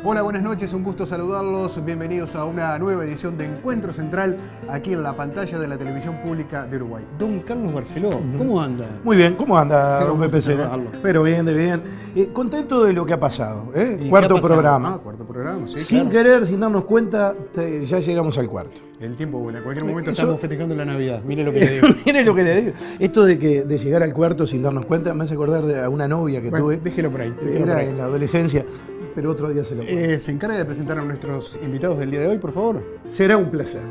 Hola, buenas noches, un gusto saludarlos. Bienvenidos a una nueva edición de Encuentro Central aquí en la pantalla de la televisión pública de Uruguay. Don Carlos Barceló, ¿cómo anda? Muy bien, ¿cómo anda, don Pepe Sena? saludarlo. Pero bien, de bien. Contento de lo que ha pasado, ¿eh? ¿Y Cuarto qué ha pasado? programa. Cuarto programa, sí, Sin claro. querer, sin darnos cuenta, ya llegamos al cuarto. El tiempo vuela, en cualquier momento Eso- estamos festejando la Navidad. Mire lo que le digo. Mire lo que le digo. Esto de llegar al cuarto sin darnos cuenta me hace acordar de una novia que Bueno, tuve. déjelo por ahí. déjelo por Era ahí. en la adolescencia, pero otro día se lo cuento. ¿Se encarga de presentar a nuestros invitados del día de hoy, por favor? Será un placer.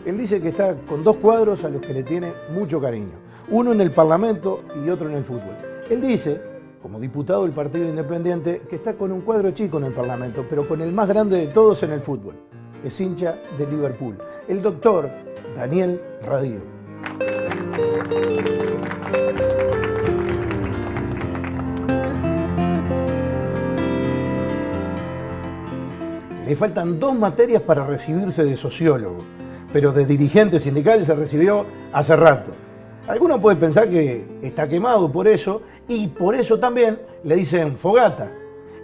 Él dice que está con dos cuadros a los que le tiene mucho cariño. Uno en el Parlamento y otro en el fútbol. Él dice, como diputado del Partido Independiente, que está con un cuadro chico en el Parlamento, pero con el más grande de todos en el fútbol. Es hincha de Liverpool. El doctor Daniel Radío. Le faltan 2 materias para recibirse de sociólogo, pero de dirigente sindical se recibió hace rato. Alguno puede pensar que está quemado por eso, y por eso también le dicen fogata.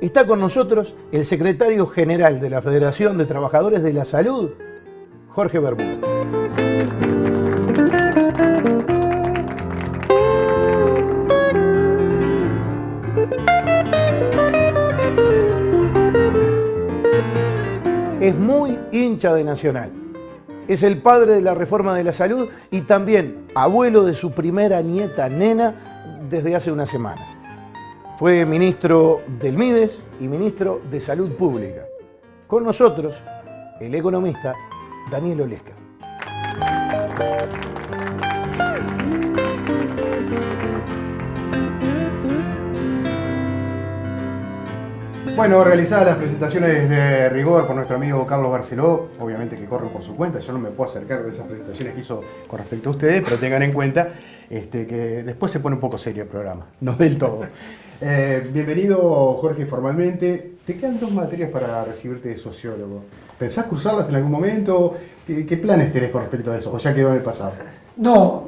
Está con nosotros el secretario general de la Federación de Trabajadores de la Salud, Jorge Bermúdez. Es muy hincha de Nacional. Es el padre de la reforma de la salud y también abuelo de su primera nieta nena desde hace una semana. Fue ministro del Mides y ministro de Salud Pública. Con nosotros, el economista Daniel Olesca. Bueno, realizadas las presentaciones de rigor por nuestro amigo Carlos Barceló, obviamente que corren por su cuenta, yo no me puedo acercar de esas presentaciones que hizo con respecto a ustedes, pero tengan en cuenta que después se pone un poco serio el programa, no del todo. Bienvenido, Jorge, formalmente. Te quedan 2 materias para recibirte de sociólogo. ¿Pensás cursarlas en algún momento? ¿Qué planes tenés con respecto a eso? ¿O ya quedó en el pasado? No,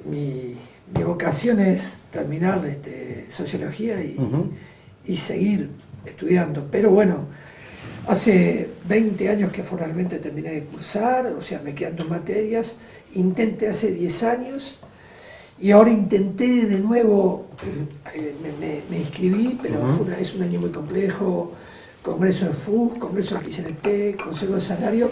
mi vocación es terminar sociología y seguir estudiando. Pero bueno, hace 20 años que formalmente terminé de cursar, o sea, me quedan 2 materias. Intenté hace 10 años y ahora intenté de nuevo, me inscribí, pero es un año muy complejo. Congreso de FUS, Congreso del PCNP, Consejo de Salario.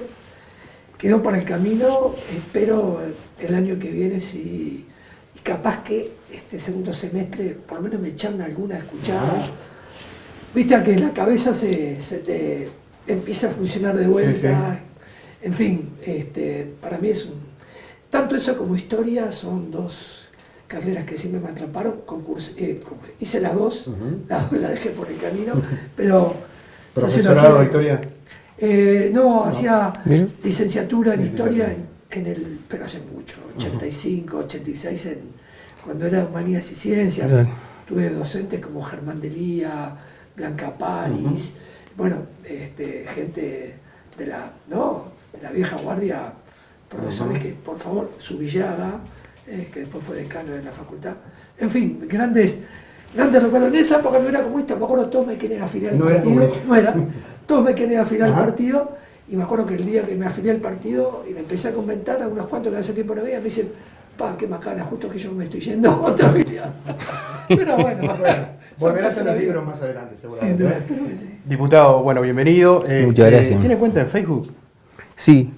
Quedó para el camino, espero el año que viene sí, y capaz que este segundo semestre por lo menos me echaron alguna escuchada. Viste que la cabeza se te empieza a funcionar de vuelta. Sí. En fin, para mí es tanto eso como historia son 2 carreras que siempre me atraparon. Hice las 2, la dejé por el camino, pero ¿Profesorado de historia? No, hacía licenciatura en historia pero hace mucho, 85, 86, cuando era Humanidades y Ciencias. Tuve docentes como Germán Delía, Blanca Paris, bueno, gente de la vieja guardia, profesores que, por favor, Subillaga, que después fue decano de la facultad. En fin, grandes recuerdos. En esa época no era comunista, me acuerdo, todos me querían afiliar al partido. Todos me querían afiliar al partido, y me acuerdo que el día que me afilié al partido y me empecé a comentar a unos cuantos que hace tiempo no veía, me dicen, qué macana, justo que yo me estoy yendo a otra afiliada. Pero bueno. Volverás a los libros más adelante, seguramente. Sin duda, espero que sí. Diputado, bueno, bienvenido. Muchas gracias. ¿Tiene cuenta en Facebook? Sí.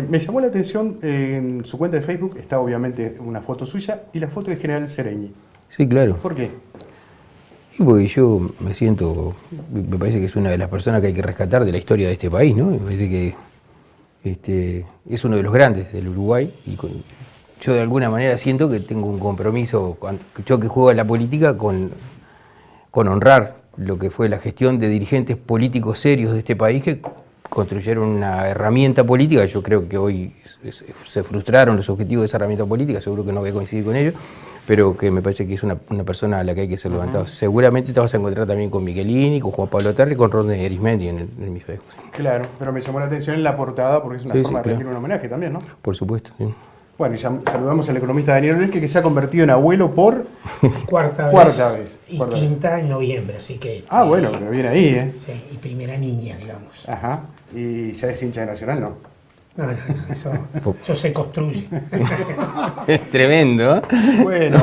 Me llamó la atención, en su cuenta de Facebook está obviamente una foto suya y la foto de General Sereñi. Sí, claro. ¿Por qué? Y porque yo me parece que es una de las personas que hay que rescatar de la historia de este país, ¿no? Me parece que es uno de los grandes del Uruguay y yo de alguna manera siento que tengo un compromiso, yo que juego a la política, con honrar lo que fue la gestión de dirigentes políticos serios de este país que construyeron una herramienta política. Yo creo que hoy se frustraron los objetivos de esa herramienta política, seguro que no voy a coincidir con ellos, pero que me parece que es una persona a la que hay que ser levantado. Seguramente te vas a encontrar también con Michelini, con Juan Pablo Terry, con Ronde Erismendi en mi Facebook. Claro, pero me llamó la atención en la portada porque es una forma de rendir un homenaje también, ¿no? Por supuesto, sí. Bueno, y saludamos al economista Daniel Olesque, que se ha convertido en abuelo por Cuarta vez. Y Cuarta vez. quinta en noviembre, así que... Bueno, pero viene ahí, ¿eh? Sí, y primera niña, digamos. Ajá. Y ya es hincha de Nacional, ¿no? No, eso se construye. Es tremendo, ¿eh? Bueno,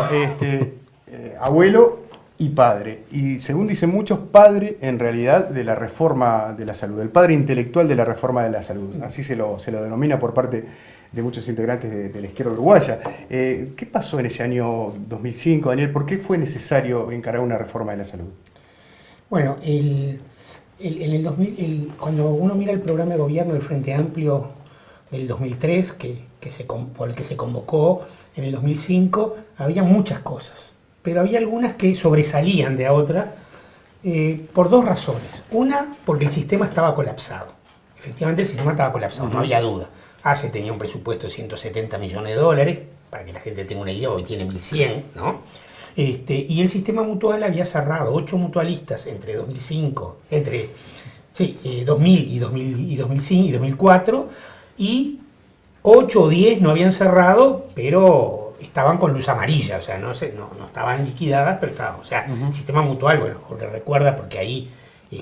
abuelo y padre. Y según dicen muchos, padre en realidad de la reforma de la salud, el padre intelectual de la reforma de la salud. Así se lo denomina por parte de muchos integrantes de la izquierda uruguaya. ¿Qué pasó en ese año 2005, Daniel? ¿Por qué fue necesario encarar una reforma de la salud? Bueno, en el 2000, cuando uno mira el programa de gobierno del Frente Amplio del 2003, por el que se convocó en el 2005, había muchas cosas, pero había algunas que sobresalían de a otras por dos razones. Una, porque el sistema estaba colapsado. Efectivamente el sistema estaba colapsado, no había duda. ACE tenía un presupuesto de 170 millones de dólares, para que la gente tenga una idea, hoy tiene 1.100, ¿no? Y el sistema mutual había cerrado 8 mutualistas entre 2005, 2000 y 2005 y 2004, y 8 o 10 no habían cerrado, pero estaban con luz amarilla, o sea, no estaban liquidadas, pero estaban, o sea, el sistema mutual, bueno, Jorge recuerda, porque ahí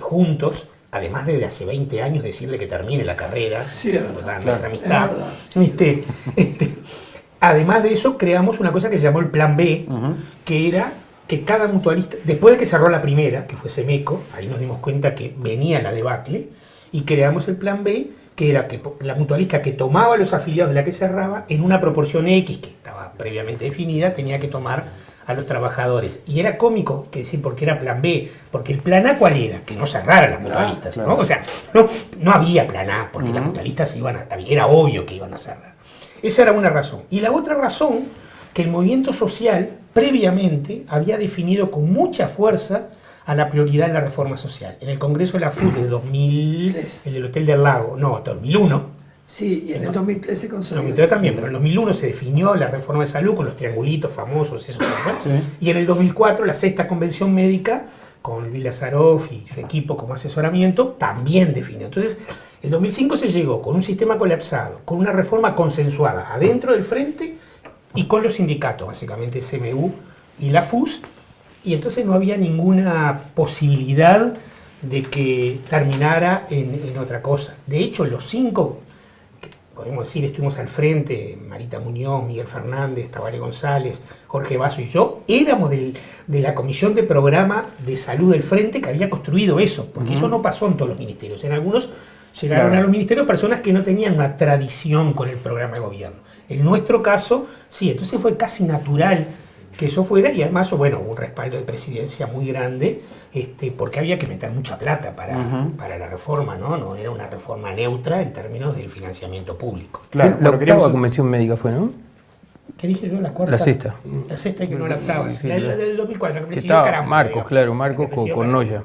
juntos, además de hace 20 años decirle que termine la carrera, Sí, es verdad, nuestra amistad, es verdad. Además de eso, creamos una cosa que se llamó el Plan B, que era que cada mutualista, después de que cerró la primera, que fue Semeco, ahí nos dimos cuenta que venía la debacle, y creamos el Plan B, que era que la mutualista que tomaba los afiliados de la que cerraba, en una proporción X, que estaba previamente definida, tenía que tomar a los trabajadores. Y era cómico que decir porque era Plan B, porque el Plan A, ¿cuál era? Que no cerraran las mutualistas, claro. ¿no? O sea, no había Plan A, porque las mutualistas era obvio que iban a cerrar. Esa era una razón. Y la otra razón, que el movimiento social previamente había definido con mucha fuerza a la prioridad de la reforma social. En el Congreso de la FUT de 2000, el del Hotel del Lago, 2001. Sí, y en el 2013 se En consolidó. 2003 también, pero en el 2001 se definió la reforma de salud con los triangulitos famosos, eso, ¿no? Sí. Y en el 2004 la sexta convención médica, con Luis Lazaroff y su equipo como asesoramiento, también definió. Entonces, el 2005 se llegó con un sistema colapsado, con una reforma consensuada adentro del frente y con los sindicatos, básicamente CMU y la FUS, y entonces no había ninguna posibilidad de que terminara en otra cosa. De hecho, los 5, podemos decir, estuvimos al frente, Marita Muñoz, Miguel Fernández, Tabaré González, Jorge Basso y yo, éramos de la Comisión de Programa de Salud del Frente que había construido eso, porque eso no pasó en todos los ministerios. En algunos llegaron a los ministerios personas que no tenían una tradición con el programa de gobierno. En nuestro caso, sí, entonces fue casi natural que eso fuera, y además, bueno, un respaldo de presidencia muy grande, porque había que meter mucha plata para la reforma, ¿no? No era una reforma neutra en términos del financiamiento público. Claro, La bueno, octava convención médica fue, ¿no? ¿Qué dije yo? ¿La cuarta? La sexta. La sexta, que no la octava. Sí, La del 2004, la que Que presidió estaba Caramba, Marcos, digamos. claro, La Marcos que presidió con Caramba. Noya.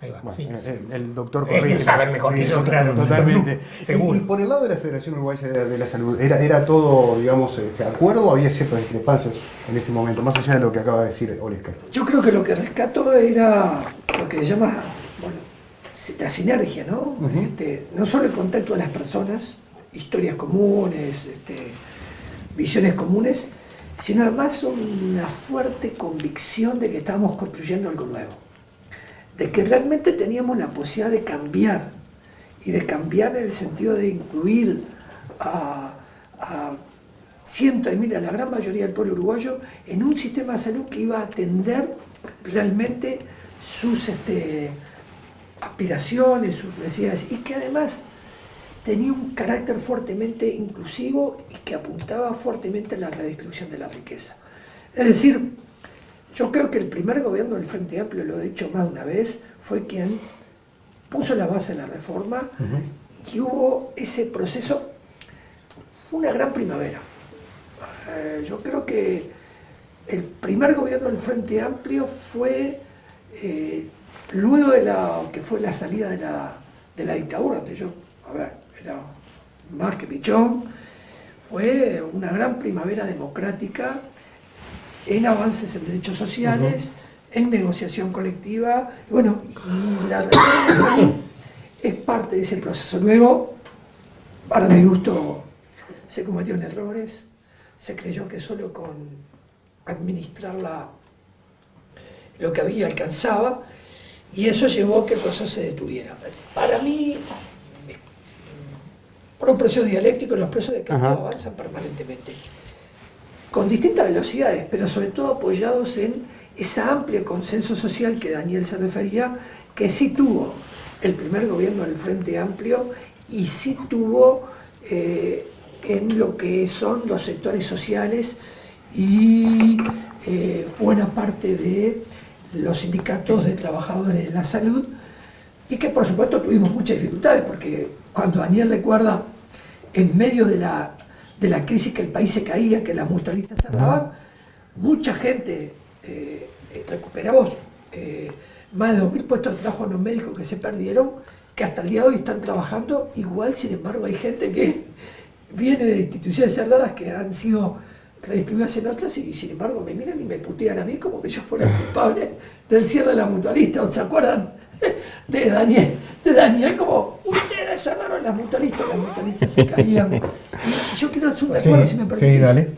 Ahí va, Bueno, sí. el doctor Es corrige. que saber mejor que yo, claro. Totalmente. Seguro. Y por el lado de la Federación Uruguaya de la Salud, ¿era todo, digamos, acuerdo o había ciertas discrepancias en ese momento, más allá de lo que acaba de decir Olesque? Yo creo que lo que rescató era lo que se llama, bueno, la sinergia, ¿no? No solo el contacto de las personas, historias comunes, visiones comunes, sino además una fuerte convicción de que estábamos construyendo algo nuevo, de que realmente teníamos la posibilidad de cambiar, y de cambiar en el sentido de incluir a cientos de miles, a la gran mayoría del pueblo uruguayo, en un sistema de salud que iba a atender realmente sus aspiraciones, sus necesidades, y que además tenía un carácter fuertemente inclusivo y que apuntaba fuertemente a la redistribución de la riqueza. Es decir, yo creo que el primer gobierno del Frente Amplio, lo he dicho más de una vez, fue quien puso la base de la reforma y hubo ese proceso. Fue una gran primavera. Yo creo que el primer gobierno del Frente Amplio fue, luego de que fue la salida de la dictadura, donde yo, era más que pichón, fue una gran primavera democrática en avances en derechos sociales, en negociación colectiva, y bueno, y la reforma de salud es parte de ese proceso. Luego, para mi gusto, se cometieron errores, se creyó que solo con administrar lo que había alcanzaba, y eso llevó a que el proceso se detuviera. Para mí, por un proceso dialéctico, los procesos de cambio avanzan permanentemente, con distintas velocidades, pero sobre todo apoyados en ese amplio consenso social que Daniel se refería, que sí tuvo el primer gobierno del Frente Amplio y sí tuvo en lo que son los sectores sociales y buena parte de los sindicatos de trabajadores de la salud, y que por supuesto tuvimos muchas dificultades, porque cuando Daniel recuerda, en medio de la crisis, que el país se caía, que las mutualistas cerraban, mucha gente recuperamos más de 2.000 puestos de trabajo en los médicos que se perdieron, que hasta el día de hoy están trabajando igual. Sin embargo, hay gente que viene de instituciones cerradas que han sido redistribuidas en otras, y sin embargo me miran y me putean a mí como que yo fuera el culpable del cierre de la mutualista. ¿O se acuerdan de Daniel? De Daniel, como ustedes cerraron las mutualistas se caían. Y yo quiero hacer un recuerdo, si me permitís. Sí, dale.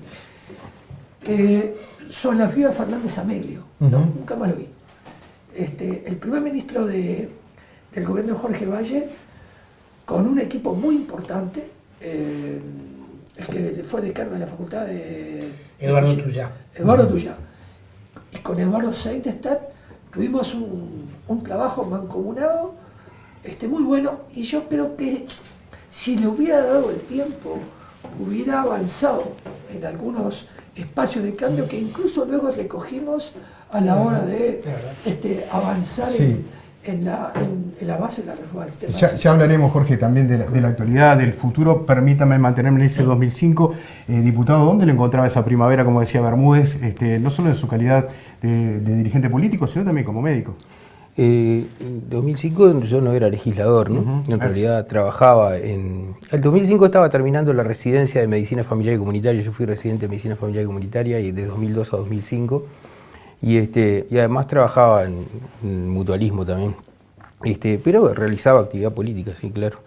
Son la viuda Fernández Amelio, ¿no? Nunca más lo vi. El primer ministro del gobierno de Jorge Valle, con un equipo muy importante, el que fue decano de la facultad de Eduardo Tuyá. Eduardo Tuyá. Y con Eduardo Seidestadt tuvimos un trabajo mancomunado muy bueno, y yo creo que si le hubiera dado el tiempo, hubiera avanzado en algunos espacios de cambio que incluso luego recogimos a la hora de avanzar en la base de la reforma del sistema. Ya hablaremos, Jorge, también de la actualidad, del futuro. Permítame mantenerme en ese 2005. Diputado, ¿dónde le encontraba esa primavera, como decía Bermúdez, no solo en su calidad de dirigente político, sino también como médico? En 2005 yo no era legislador, ¿no? En realidad trabajaba en... El 2005 estaba terminando la residencia de Medicina Familiar y Comunitaria. Yo fui residente de Medicina Familiar y Comunitaria y de 2002 a 2005. Y además trabajaba en mutualismo también. Pero realizaba actividad política, sí, claro.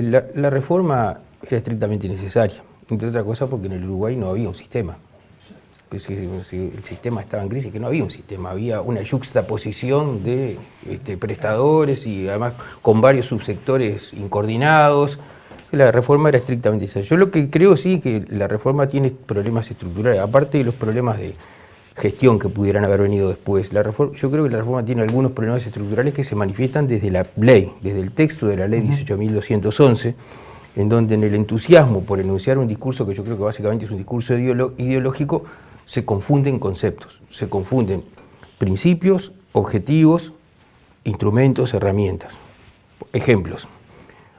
La reforma era estrictamente necesaria, entre otras cosas porque en el Uruguay no había un sistema. El sistema estaba en crisis, que no había un sistema, había una yuxtaposición de prestadores, y además con varios subsectores incoordinados. La reforma era estrictamente necesaria. Yo lo que creo, sí, que la reforma tiene problemas estructurales, aparte de los problemas de gestión que pudieran haber venido después. Yo creo que la reforma tiene algunos problemas estructurales que se manifiestan desde la ley, desde el texto de la ley 18.211, en donde en el entusiasmo por enunciar un discurso que yo creo que básicamente es un discurso ideológico, se confunden conceptos, se confunden principios, objetivos, instrumentos, herramientas. Ejemplos.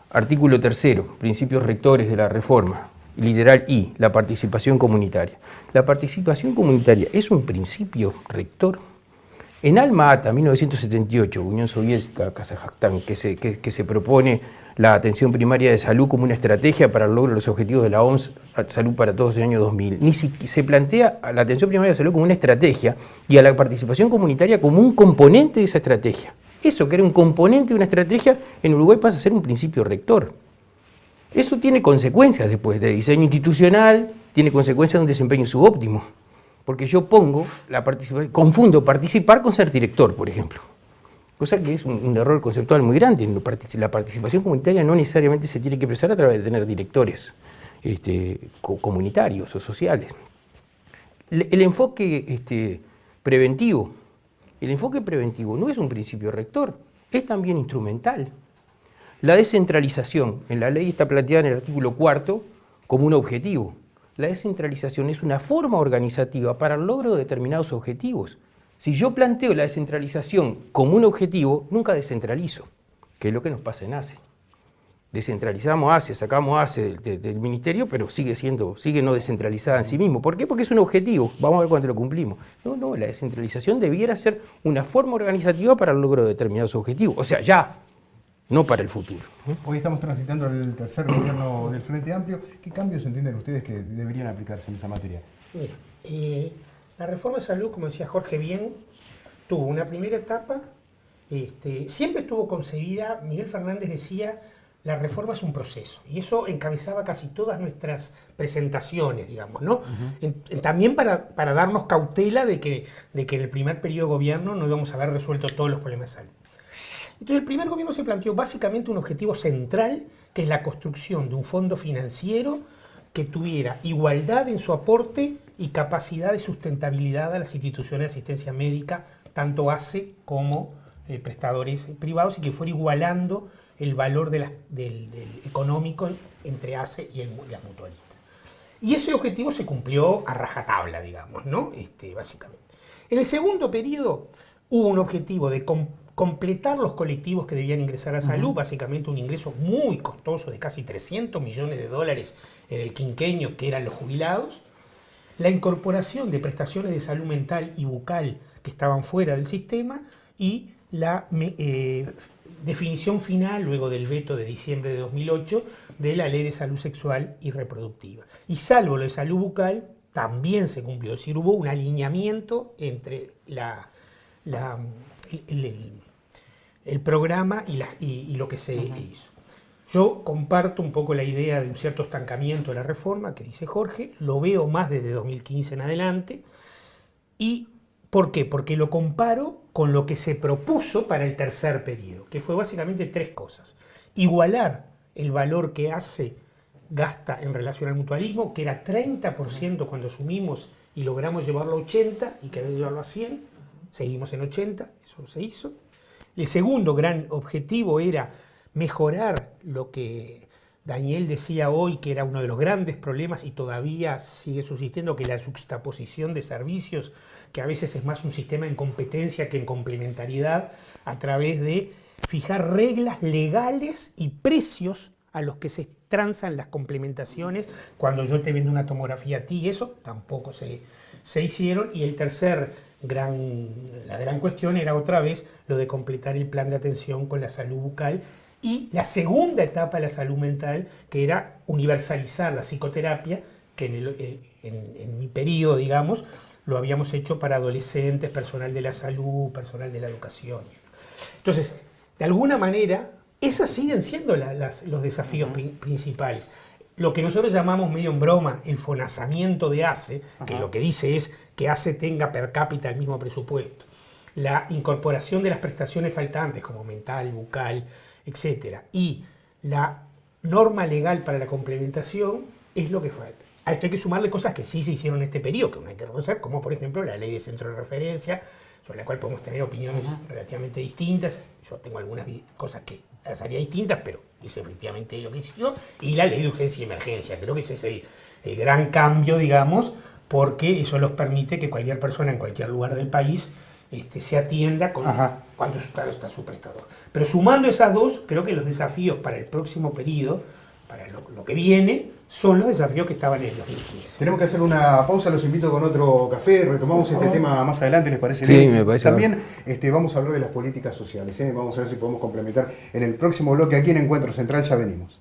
Artículo 3, principios rectores de la reforma. Literal I, la participación comunitaria. La participación comunitaria es un principio rector. En Alma Ata, 1978, Unión Soviética, Kazajstán, que se propone la atención primaria de salud como una estrategia para el logro de los objetivos de la OMS, Salud para Todos, en el año 2000. Ni siquiera se plantea a la atención primaria de salud como una estrategia y a la participación comunitaria como un componente de esa estrategia. Eso, que era un componente de una estrategia, en Uruguay pasa a ser un principio rector. Eso tiene consecuencias después de diseño institucional, tiene consecuencias de un desempeño subóptimo. Porque yo confundo participar con ser director, por ejemplo. Cosa que es un error conceptual muy grande. La participación comunitaria no necesariamente se tiene que expresar a través de tener directores comunitarios o sociales. El enfoque preventivo no es un principio rector, es también instrumental. La descentralización en la ley está planteada en el artículo 4 como un objetivo. La descentralización es una forma organizativa para el logro de determinados objetivos. Si yo planteo la descentralización como un objetivo, nunca descentralizo, que es lo que nos pasa en ACE. Descentralizamos ACE, sacamos ACE del ministerio, pero sigue no descentralizada en sí mismo. ¿Por qué? Porque es un objetivo. Vamos a ver cuándo lo cumplimos. No, la descentralización debiera ser una forma organizativa para el logro de determinados objetivos. O sea, ya, no para el futuro. Hoy estamos transitando el tercer gobierno del Frente Amplio. ¿Qué cambios entienden ustedes que deberían aplicarse en esa materia? Mira, la reforma de salud, como decía Jorge bien, tuvo una primera etapa, siempre estuvo concebida, Miguel Fernández decía, la reforma es un proceso, y eso encabezaba casi todas nuestras presentaciones, digamos, ¿no? También para darnos cautela de que en el primer periodo de gobierno no íbamos a haber resuelto todos los problemas de salud. Entonces el primer gobierno se planteó básicamente un objetivo central, que es la construcción de un fondo financiero que tuviera igualdad en su aporte y capacidad de sustentabilidad a las instituciones de asistencia médica, tanto ACE como prestadores privados, y que fuera igualando el valor del económico entre ACE y las mutualistas. Y ese objetivo se cumplió a rajatabla, digamos, ¿no? Básicamente. En el segundo periodo hubo un objetivo de completar los colectivos que debían ingresar a salud, básicamente un ingreso muy costoso de casi 300 millones de dólares en el quinquenio, que eran los jubilados, la incorporación de prestaciones de salud mental y bucal que estaban fuera del sistema, y la definición final, luego del veto de diciembre de 2008, de la Ley de Salud Sexual y Reproductiva. Y salvo lo de salud bucal, también se cumplió. Es decir, hubo un alineamiento entre el programa y lo que se hizo. Yo comparto un poco la idea de un cierto estancamiento de la reforma que dice Jorge, lo veo más desde 2015 en adelante. ¿Y por qué? Porque lo comparo con lo que se propuso para el tercer periodo, que fue básicamente tres cosas. Igualar el valor que gasta en relación al mutualismo, que era 30% cuando asumimos y logramos llevarlo a 80, y queremos llevarlo a 100, seguimos en 80, eso se hizo. El segundo gran objetivo era mejorar lo que Daniel decía hoy, que era uno de los grandes problemas y todavía sigue subsistiendo, que la juxtaposición de servicios, que a veces es más un sistema en competencia que en complementariedad, a través de fijar reglas legales y precios a los que se transan las complementaciones. Cuando yo te vendo una tomografía a ti, eso tampoco se hicieron. Y el la gran cuestión era otra vez lo de completar el plan de atención con la salud bucal, y la segunda etapa de la salud mental, que era universalizar la psicoterapia, que en mi periodo, digamos, lo habíamos hecho para adolescentes, personal de la salud, personal de la educación. Entonces, de alguna manera, esas siguen siendo los desafíos principales. Lo que nosotros llamamos medio en broma el fonazamiento de ACE, que lo que dice es que ACE tenga per cápita el mismo presupuesto. La incorporación de las prestaciones faltantes, como mental, bucal, etc. Y la norma legal para la complementación es lo que falta. A esto hay que sumarle cosas que sí se hicieron en este periodo, que no hay que reconocer, como por ejemplo la ley de centro de referencia, sobre la cual podemos tener opiniones relativamente distintas. Yo tengo algunas cosas que las haría distintas, pero es efectivamente lo que hizo. Y la ley de urgencia y emergencia. Creo que ese es el gran cambio, digamos, porque eso los permite que cualquier persona en cualquier lugar del país se atienda cuando está su prestador. Pero sumando esas dos, creo que los desafíos para el próximo periodo, para lo que viene, son los desafíos que estaban en el 2015. Tenemos que hacer una pausa, los invito con otro café, retomamos este tema más adelante, ¿les parece? Sí, me parece. También vamos a hablar de las políticas sociales, vamos a ver si podemos complementar en el próximo bloque aquí en Encuentro Central, ya venimos.